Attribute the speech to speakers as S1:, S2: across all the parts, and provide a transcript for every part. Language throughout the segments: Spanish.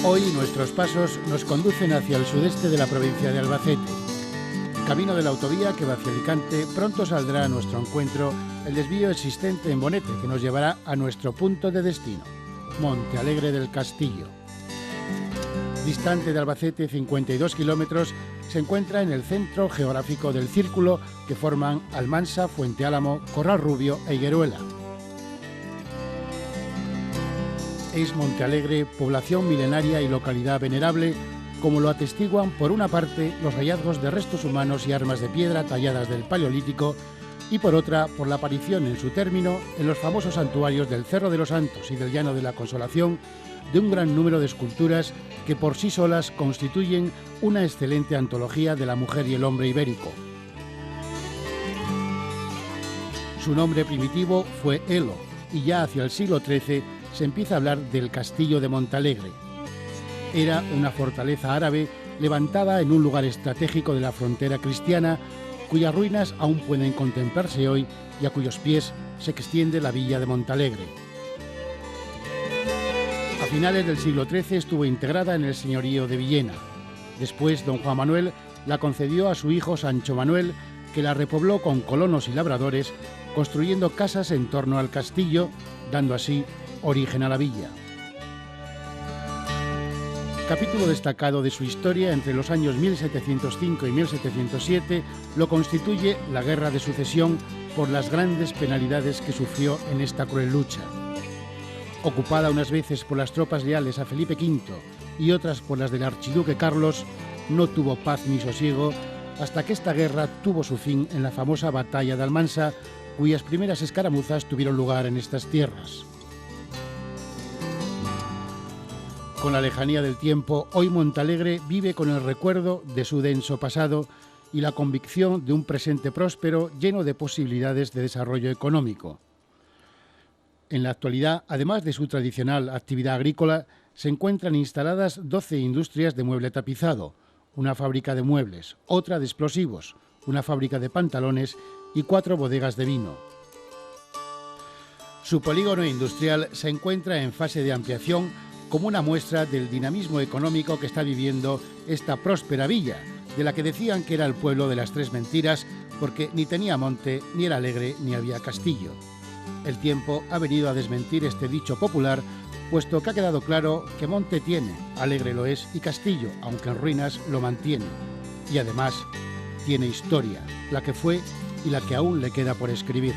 S1: Hoy nuestros pasos nos conducen hacia el sudeste de la provincia de Albacete. Camino de la autovía que va hacia Alicante, pronto saldrá a nuestro encuentro el desvío existente en Bonete que nos llevará a nuestro punto de destino, Montealegre del Castillo. Distante de Albacete 52 kilómetros, se encuentra en el centro geográfico del círculo que forman Almansa, Fuente Álamo, Corral Rubio e Higueruela. Es Montealegre, población milenaria y localidad venerable, como lo atestiguan por una parte los hallazgos de restos humanos y armas de piedra talladas del Paleolítico y por otra por la aparición en su término, en los famosos santuarios del Cerro de los Santos y del Llano de la Consolación, de un gran número de esculturas que por sí solas constituyen una excelente antología de la mujer y el hombre ibérico. Su nombre primitivo fue Elo y ya hacia el siglo XIII se empieza a hablar del castillo de Montealegre. Era una fortaleza árabe levantada en un lugar estratégico de la frontera cristiana, cuyas ruinas aún pueden contemplarse hoy y a cuyos pies se extiende la villa de Montealegre. A finales del siglo XIII estuvo integrada en el señorío de Villena. Después, don Juan Manuel la concedió a su hijo Sancho Manuel, que la repobló con colonos y labradores, construyendo casas en torno al castillo, dando así origen a la villa. Capítulo destacado de su historia entre los años 1705 y 1707 lo constituye la Guerra de Sucesión por las grandes penalidades que sufrió en esta cruel lucha. Ocupada unas veces por las tropas leales a Felipe V y otras por las del archiduque Carlos, no tuvo paz ni sosiego hasta que esta guerra tuvo su fin en la famosa batalla de Almansa, cuyas primeras escaramuzas tuvieron lugar en estas tierras. Con la lejanía del tiempo, hoy Montealegre vive con el recuerdo de su denso pasado y la convicción de un presente próspero lleno de posibilidades de desarrollo económico. En la actualidad, además de su tradicional actividad agrícola, se encuentran instaladas 12 industrias de mueble tapizado, una fábrica de muebles, otra de explosivos, una fábrica de pantalones y 4 bodegas de vino. Su polígono industrial se encuentra en fase de ampliación como una muestra del dinamismo económico que está viviendo esta próspera villa, de la que decían que era el pueblo de las tres mentiras, porque ni tenía monte, ni era alegre, ni había castillo. El tiempo ha venido a desmentir este dicho popular, puesto que ha quedado claro que monte tiene, alegre lo es, y castillo, aunque en ruinas, lo mantiene. Y además, tiene historia, la que fue y la que aún le queda por escribir.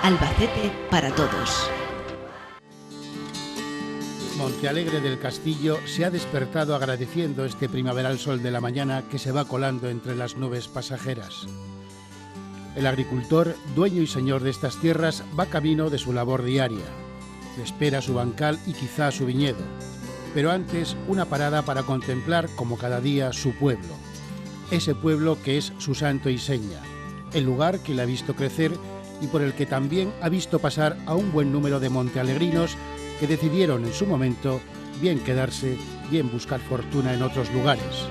S2: Albacete para todos.
S1: Montealegre del Castillo se ha despertado agradeciendo este primaveral sol de la mañana que se va colando entre las nubes pasajeras. El agricultor, dueño y señor de estas tierras, va camino de su labor diaria. Le espera su bancal y quizá su viñedo, pero antes una parada para contemplar, como cada día, su pueblo. Ese pueblo que es su santo y seña, el lugar que le ha visto crecer y por el que también ha visto pasar a un buen número de montealegrinos que decidieron en su momento bien quedarse, bien buscar fortuna en otros lugares.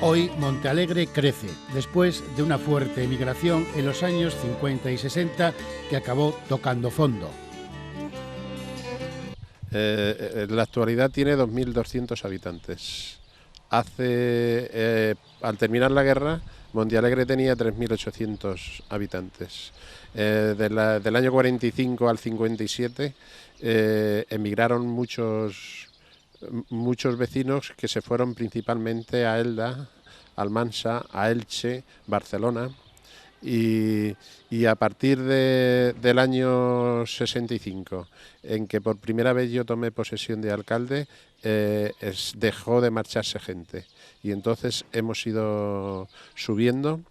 S1: Hoy Montealegre crece, después de una fuerte emigración en los años 50 y 60 que acabó tocando fondo.
S3: En la actualidad tiene 2.200 habitantes. Al terminar la guerra, Montealegre tenía 3.800 habitantes. Del año 45 al 57 emigraron muchos vecinos que se fueron principalmente a Elda, Almansa, a Elche, Barcelona, y a partir del año 65, en que por primera vez yo tomé posesión de alcalde, dejó de marcharse gente, y entonces hemos ido subiendo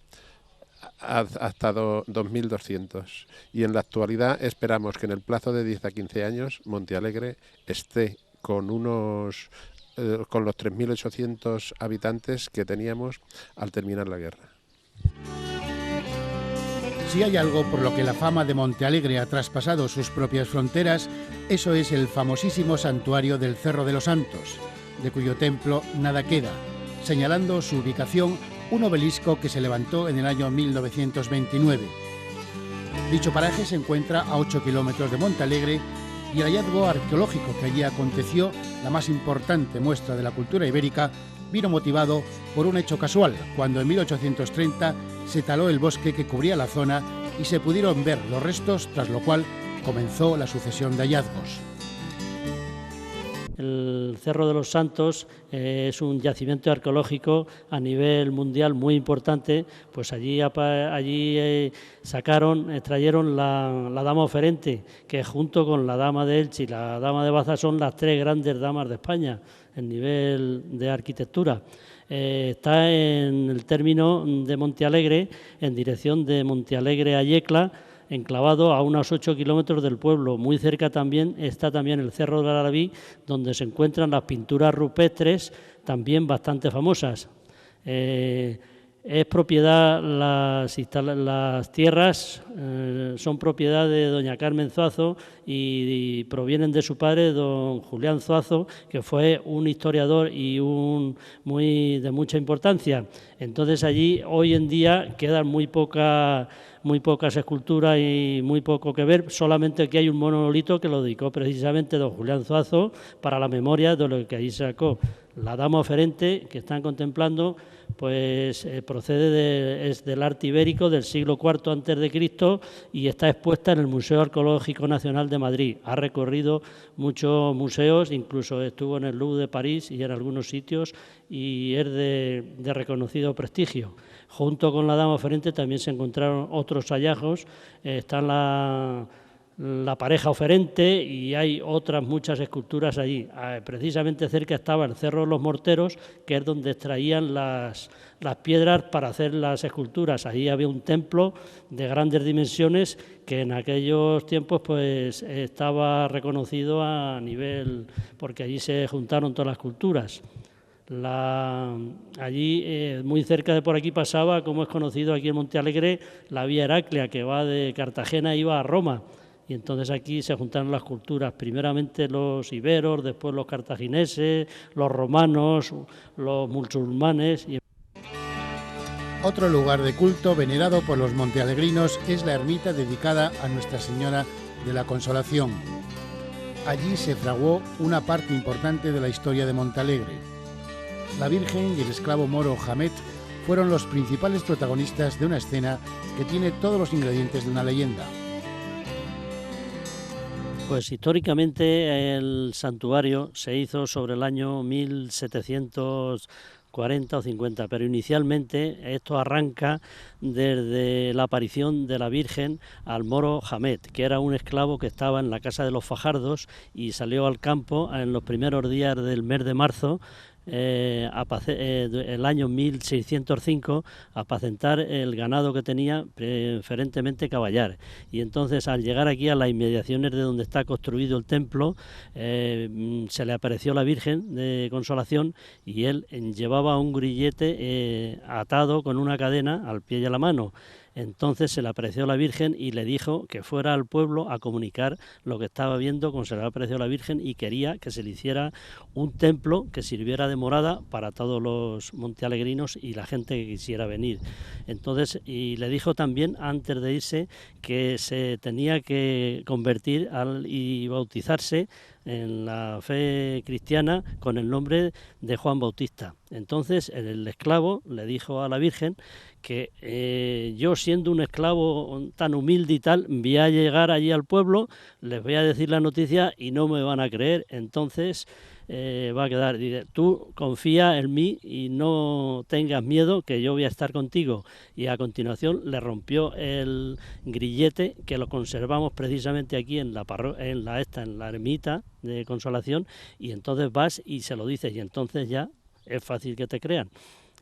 S3: hasta 2.200, y en la actualidad esperamos que en el plazo de 10 a 15 años Montealegre esté con los 3.800 habitantes que teníamos al terminar la guerra.
S1: Si hay algo por lo que la fama de Montealegre ha traspasado sus propias fronteras, eso es el famosísimo santuario del Cerro de los Santos, de cuyo templo nada queda, señalando su ubicación un obelisco que se levantó en el año 1929. Dicho paraje se encuentra a 8 kilómetros de Montealegre y el hallazgo arqueológico que allí aconteció, la más importante muestra de la cultura ibérica, vino motivado por un hecho casual, cuando en 1830 se taló el bosque que cubría la zona y se pudieron ver los restos, tras lo cual comenzó la sucesión de hallazgos.
S4: El Cerro de los Santos es un yacimiento arqueológico a nivel mundial muy importante, pues allí extrayeron la dama oferente, que junto con la dama de Elche y la dama de Baza son las tres grandes damas de España en nivel de arquitectura. Está en el término de Montealegre, en dirección de Montealegre a Yecla, enclavado a unos 8 kilómetros del pueblo. Muy cerca también está el Cerro del Arabí, donde se encuentran las pinturas rupestres, también bastante famosas. Es propiedad, las tierras son propiedad de doña Carmen Zuazo y provienen de su padre, don Julián Zuazo, que fue un historiador y de mucha importancia. Entonces allí hoy en día quedan muy pocas esculturas y muy poco que ver, solamente que hay un monolito que lo dedicó precisamente don Julián Zuazo para la memoria de lo que ahí sacó. La dama oferente que están contemplando pues es del arte ibérico del siglo IV a.C. y está expuesta en el Museo Arqueológico Nacional de Madrid. Ha recorrido muchos museos, incluso estuvo en el Louvre de París y en algunos sitios, y es de reconocido prestigio. Junto con la dama oferente también se encontraron otros hallazgos, están la pareja oferente y hay otras muchas esculturas allí. Precisamente cerca estaba el Cerro de los Morteros, que es donde extraían las piedras para hacer las esculturas. Ahí había un templo de grandes dimensiones que en aquellos tiempos pues estaba reconocido a nivel, porque allí se juntaron todas las culturas. Allí, muy cerca de por aquí pasaba, como es conocido aquí en Montealegre, la vía Heraclea, que va de Cartagena e iba a Roma. Y entonces aquí se juntaron las culturas, primeramente los iberos, después los cartagineses, los romanos, los musulmanes.
S1: Otro lugar de culto venerado por los montealegrinos es la ermita dedicada a Nuestra Señora de la Consolación. Allí se fraguó una parte importante de la historia de Montealegre. La Virgen y el esclavo moro Hamet fueron los principales protagonistas de una escena que tiene todos los ingredientes de una leyenda.
S4: Pues históricamente el santuario se hizo sobre el año 1740 o 50, pero inicialmente esto arranca desde la aparición de la Virgen al moro Hamet, que era un esclavo que estaba en la casa de los Fajardos y salió al campo en los primeros días del mes de marzo, el año 1605, a apacentar el ganado que tenía, preferentemente caballar. Y entonces, al llegar aquí a las inmediaciones de donde está construido el templo, se le apareció la Virgen de Consolación y él llevaba un grillete atado con una cadena al pie y a la mano. Entonces se le apareció la Virgen y le dijo que fuera al pueblo a comunicar lo que estaba viendo, como se le apareció la Virgen, y quería que se le hiciera un templo que sirviera de morada para todos los montealegrinos y la gente que quisiera venir. Entonces, y le dijo también, antes de irse, que se tenía que convertir y bautizarse en la fe cristiana con el nombre de Juan Bautista. Entonces el esclavo le dijo a la Virgen que yo, siendo un esclavo tan humilde y tal, voy a llegar allí al pueblo, les voy a decir la noticia y no me van a creer. Entonces va a quedar, dice, tú confía en mí y no tengas miedo, que yo voy a estar contigo. Y a continuación le rompió el grillete, que lo conservamos precisamente aquí en la ermita de Consolación, y entonces vas y se lo dices y entonces ya es fácil que te crean.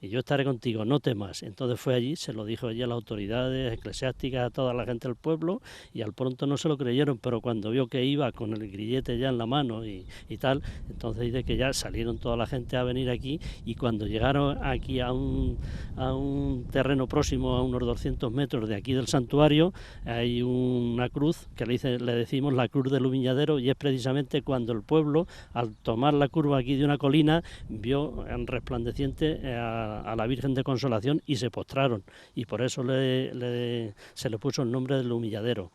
S4: Y yo estaré contigo, no temas. Entonces fue allí, se lo dijo allí a las autoridades eclesiásticas, a toda la gente del pueblo, y al pronto no se lo creyeron, pero cuando vio que iba con el grillete ya en la mano y tal, entonces dice que ya salieron toda la gente a venir aquí, y cuando llegaron aquí a un terreno próximo, a unos 200 metros de aquí del santuario, hay una cruz que le decimos la Cruz del Humilladero, y es precisamente cuando el pueblo, al tomar la curva aquí de una colina, vio resplandeciente a a la Virgen de Consolación y se postraron, y por eso se le puso el nombre del humilladero.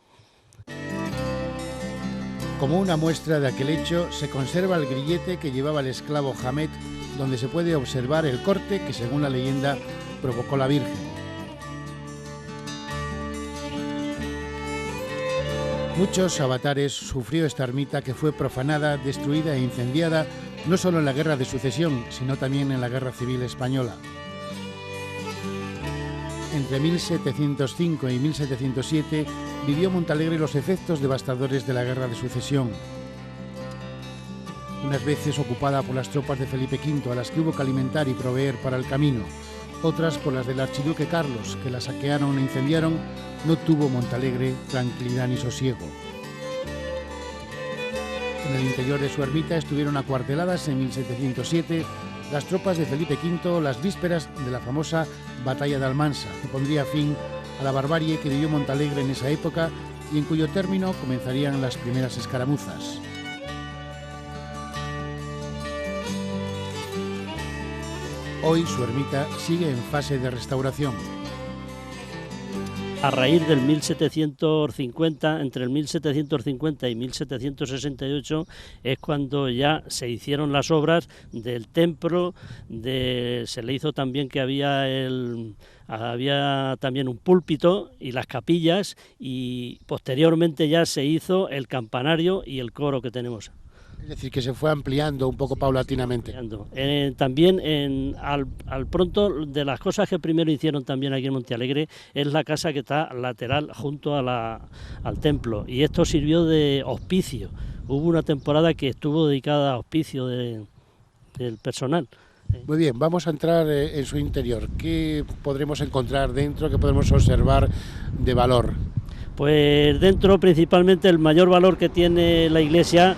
S1: Como una muestra de aquel hecho, se conserva el grillete que llevaba el esclavo Hamet, donde se puede observar el corte que, según la leyenda, provocó la Virgen. Muchos avatares sufrió esta ermita, que fue profanada, destruida e incendiada no solo en la Guerra de Sucesión, sino también en la Guerra Civil Española. Entre 1705 y 1707 vivió Montalegre los efectos devastadores de la Guerra de Sucesión. Unas veces ocupada por las tropas de Felipe V, a las que hubo que alimentar y proveer para el camino, otras por las del archiduque Carlos, que la saquearon e incendiaron, no tuvo Montalegre tranquilidad ni sosiego. En el interior de su ermita estuvieron acuarteladas en 1707 las tropas de Felipe V, las vísperas de la famosa Batalla de Almansa, que pondría fin a la barbarie que vivió Montalegre en esa época y en cuyo término comenzarían las primeras escaramuzas. Hoy su ermita sigue en fase de restauración.
S4: A raíz del 1750, entre el 1750 y 1768, es cuando ya se hicieron las obras del templo, se le hizo también que había también un púlpito y las capillas, y posteriormente ya se hizo el campanario y el coro que tenemos.
S1: Es decir, que se fue ampliando un poco paulatinamente.
S4: También al pronto, de las cosas que primero hicieron también aquí en Montealegre, es la casa que está lateral junto al templo, y esto sirvió de hospicio. Hubo una temporada que estuvo dedicada a hospicio del personal.
S1: Muy bien, vamos a entrar en su interior. ¿Qué podremos encontrar dentro, qué podremos observar de valor?
S4: Pues dentro, principalmente, el mayor valor que tiene la iglesia,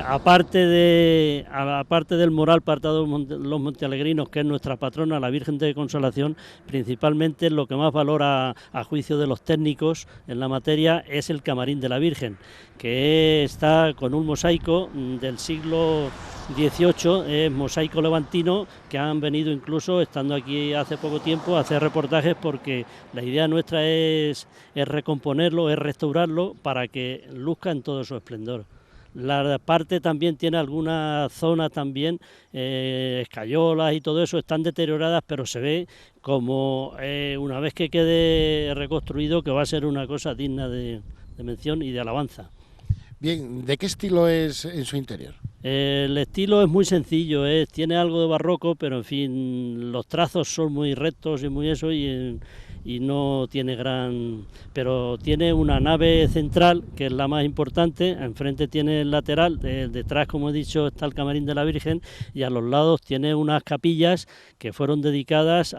S4: aparte del moral para todos los montealegrinos, que es nuestra patrona, la Virgen de Consolación, principalmente lo que más valora a juicio de los técnicos en la materia es el camarín de la Virgen, que está con un mosaico del siglo XVIII, es mosaico levantino, que han venido incluso, estando aquí hace poco tiempo, a hacer reportajes, porque la idea nuestra es recomponerlo, es restaurarlo para que luzca en todo su esplendor. La parte también tiene algunas zonas también, escayolas y todo eso, están deterioradas, pero se ve como una vez que quede reconstruido, que va a ser una cosa digna de mención y de alabanza.
S1: Bien, ¿de qué estilo es en su interior?
S4: El estilo es muy sencillo, tiene algo de barroco, pero en fin, los trazos son muy rectos y muy eso, y no tiene pero tiene una nave central, que es la más importante. Enfrente tiene el lateral, detrás, como he dicho, está el camarín de la Virgen, y a los lados tiene unas capillas que fueron dedicadas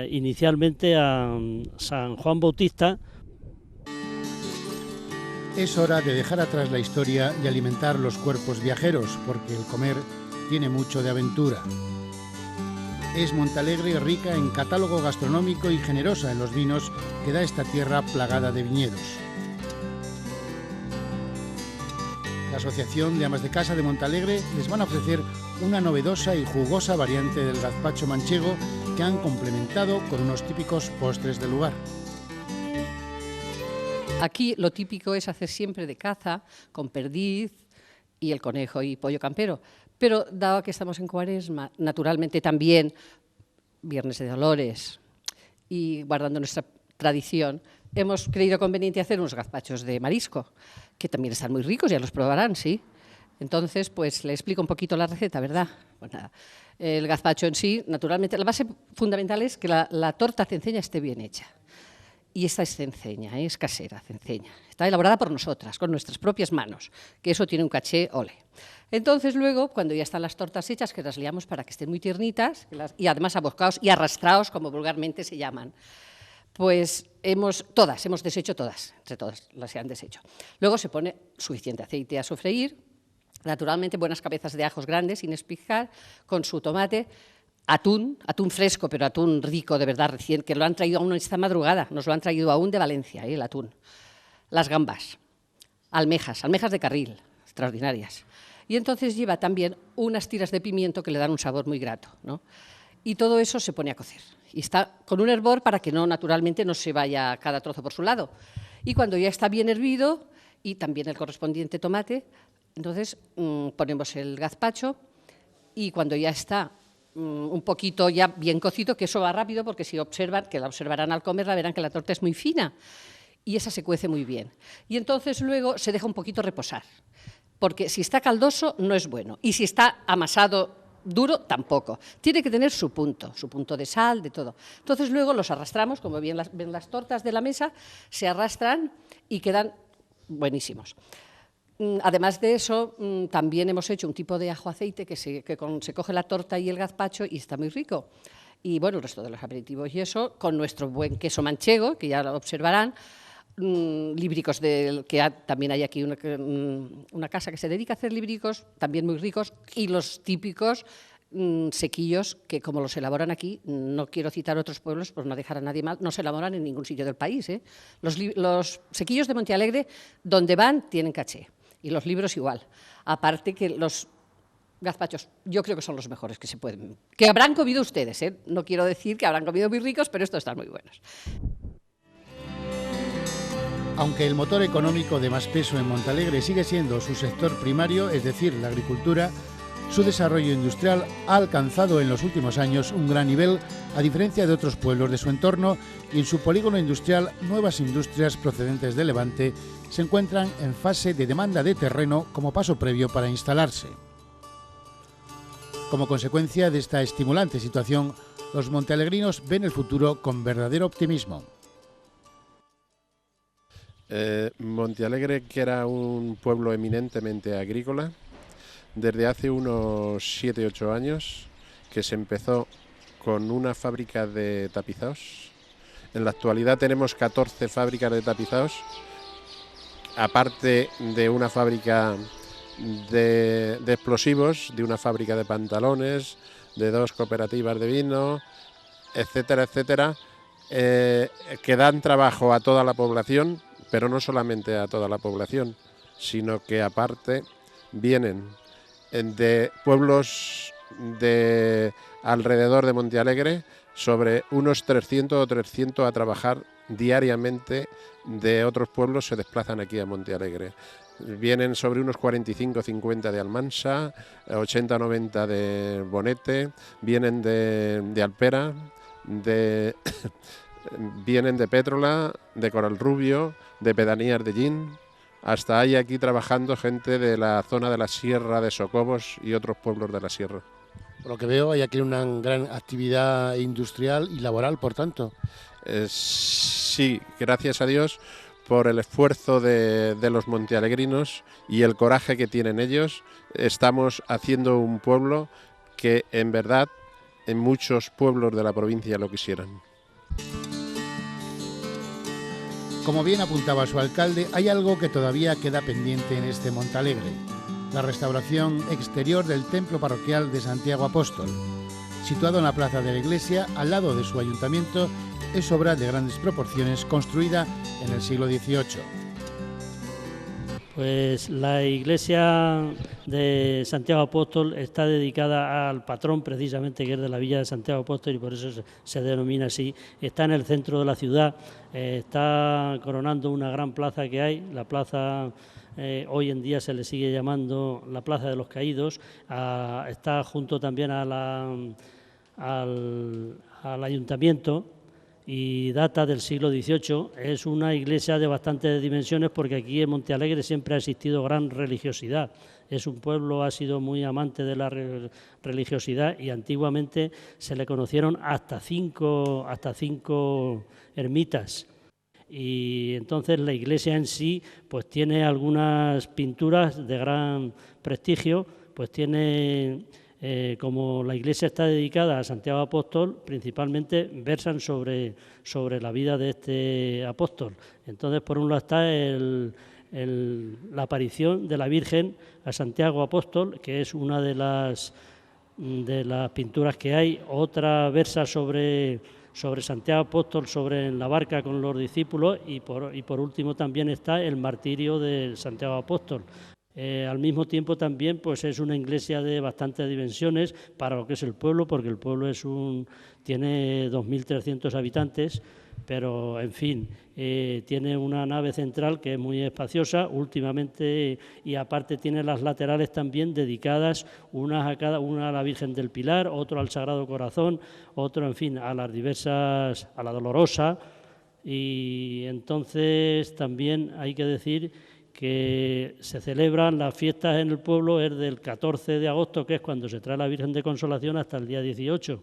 S4: inicialmente a San Juan Bautista.
S1: Es hora de dejar atrás la historia y alimentar los cuerpos viajeros, porque el comer tiene mucho de aventura. Es Montalegre rica en catálogo gastronómico y generosa en los vinos que da esta tierra plagada de viñedos. La Asociación de Amas de Casa de Montalegre les van a ofrecer una novedosa y jugosa variante del gazpacho manchego, que han complementado con unos típicos postres del lugar.
S5: Aquí lo típico es hacer siempre de caza, con perdiz y el conejo y pollo campero. Pero dado que estamos en Cuaresma, naturalmente también Viernes de Dolores, y guardando nuestra tradición, hemos creído conveniente hacer unos gazpachos de marisco, que también están muy ricos, ya los probarán, ¿sí? Entonces, pues le explico un poquito la receta, ¿verdad? Pues nada, el gazpacho en sí, naturalmente, la base fundamental es que la torta cenceña esté bien hecha. Y esta es cenceña, es casera, cenceña. Está elaborada por nosotras, con nuestras propias manos, que eso tiene un caché, ole. Entonces luego, cuando ya están las tortas hechas, que las liamos para que estén muy tiernitas, y además abocados y arrastrados, como vulgarmente se llaman, pues hemos deshecho todas, entre todas las que han deshecho. Luego se pone suficiente aceite a sofreír, naturalmente buenas cabezas de ajos grandes, sin espijar, con su tomate, atún fresco, pero atún rico, de verdad, recién, que lo han traído aún esta madrugada, nos lo han traído aún de Valencia, el atún. Las gambas, almejas de carril, extraordinarias. Y entonces lleva también unas tiras de pimiento que le dan un sabor muy grato, ¿no? Y todo eso se pone a cocer. Y está con un hervor para que naturalmente no se vaya cada trozo por su lado. Y cuando ya está bien hervido, y también el correspondiente tomate, entonces ponemos el gazpacho, y cuando ya está un poquito ya bien cocido, que eso va rápido porque si observan, que la observarán al comerla, verán que la torta es muy fina y esa se cuece muy bien. Y entonces luego se deja un poquito reposar, porque si está caldoso no es bueno y si está amasado duro tampoco. Tiene que tener su punto de sal, de todo. Entonces luego los arrastramos, como bien ven las tortas de la mesa, se arrastran y quedan buenísimos. Además de eso, también hemos hecho un tipo de ajo aceite que se coge la torta y el gazpacho y está muy rico. Y bueno, el resto de los aperitivos y eso, con nuestro buen queso manchego, que ya lo observarán, líbricos también hay aquí una casa que se dedica a hacer líbricos, también muy ricos, y los típicos sequillos que, como los elaboran aquí, no quiero citar otros pueblos por no dejar a nadie mal, no se elaboran en ningún sitio del país, ¿eh? Los sequillos de Montealegre, donde van, tienen caché, y los libros igual. Aparte que los gazpachos, yo creo que son los mejores que se pueden, que habrán comido ustedes, ¿eh? No quiero decir que habrán comido muy ricos, pero estos están muy buenos.
S1: Aunque el motor económico de más peso en Montealegre sigue siendo su sector primario, es decir, la agricultura, su desarrollo industrial ha alcanzado en los últimos años un gran nivel, a diferencia de otros pueblos de su entorno, y en su polígono industrial nuevas industrias procedentes de Levante se encuentran en fase de demanda de terreno como paso previo para instalarse. Como consecuencia de esta estimulante situación, los montealegrinos ven el futuro con verdadero optimismo.
S3: Montealegre, que era un pueblo eminentemente agrícola, desde hace unos 7-8 años, que se empezó con una fábrica de tapizados. En la actualidad tenemos 14 fábricas de tapizados, aparte de una fábrica de explosivos, de una fábrica de pantalones, de 2 cooperativas de vino, etcétera, etcétera, que dan trabajo a toda la población, pero no solamente a toda la población, sino que aparte vienen de pueblos de alrededor de Montealegre, sobre unos 300 o 300 a trabajar diariamente de otros pueblos, se desplazan aquí a Montealegre. Vienen sobre unos 45 o 50 de Almansa, 80 o 90 de Bonete, vienen de Alpera, vienen de Pétrola, de Coralrubio, de Pedanías de Llín. Hasta hay aquí trabajando gente de la zona de la Sierra de Socobos y otros pueblos de la Sierra.
S1: Por lo que veo, hay aquí una gran actividad industrial y laboral, por tanto.
S3: Sí, gracias a Dios por el esfuerzo de los montealegrinos y el coraje que tienen ellos. Estamos haciendo un pueblo que, en verdad, en muchos pueblos de la provincia lo quisieran.
S1: Como bien apuntaba su alcalde, hay algo que todavía queda pendiente en este Montealegre: la restauración exterior del templo parroquial de Santiago Apóstol. Situado en la plaza de la iglesia, al lado de su ayuntamiento, es obra de grandes proporciones, construida en el siglo XVIII.
S4: Pues la iglesia de Santiago Apóstol está dedicada al patrón, precisamente, que es de la villa de Santiago Apóstol, y por eso se denomina así. Está en el centro de la ciudad, está coronando una gran plaza que hay, la plaza, hoy en día se le sigue llamando la Plaza de los Caídos. Está junto también al ayuntamiento, y data del siglo XVIII. Es una iglesia de bastantes dimensiones, porque aquí en Montealegre siempre ha existido gran religiosidad. Es un pueblo, ha sido muy amante de la religiosidad, y antiguamente se le conocieron hasta cinco ermitas. Y entonces la iglesia en sí pues tiene algunas pinturas de gran prestigio, pues tiene... como la iglesia está dedicada a Santiago Apóstol, principalmente versan sobre la vida de este apóstol. Entonces, por un lado está la aparición de la Virgen a Santiago Apóstol, que es una de las pinturas que hay. Otra versa sobre Santiago Apóstol, en la barca con los discípulos, y por último también está el martirio de Santiago Apóstol. Al mismo tiempo también pues es una iglesia de bastantes dimensiones para lo que es el pueblo, porque el pueblo tiene 2.300 habitantes, pero en fin, tiene una nave central que es muy espaciosa últimamente, y aparte tiene las laterales también dedicadas, una a la Virgen del Pilar, otro al Sagrado Corazón, otro, en fin, a las diversas, a la Dolorosa. Y entonces también hay que decir que se celebran las fiestas en el pueblo, es del 14 de agosto, que es cuando se trae la Virgen de Consolación, hasta el día 18.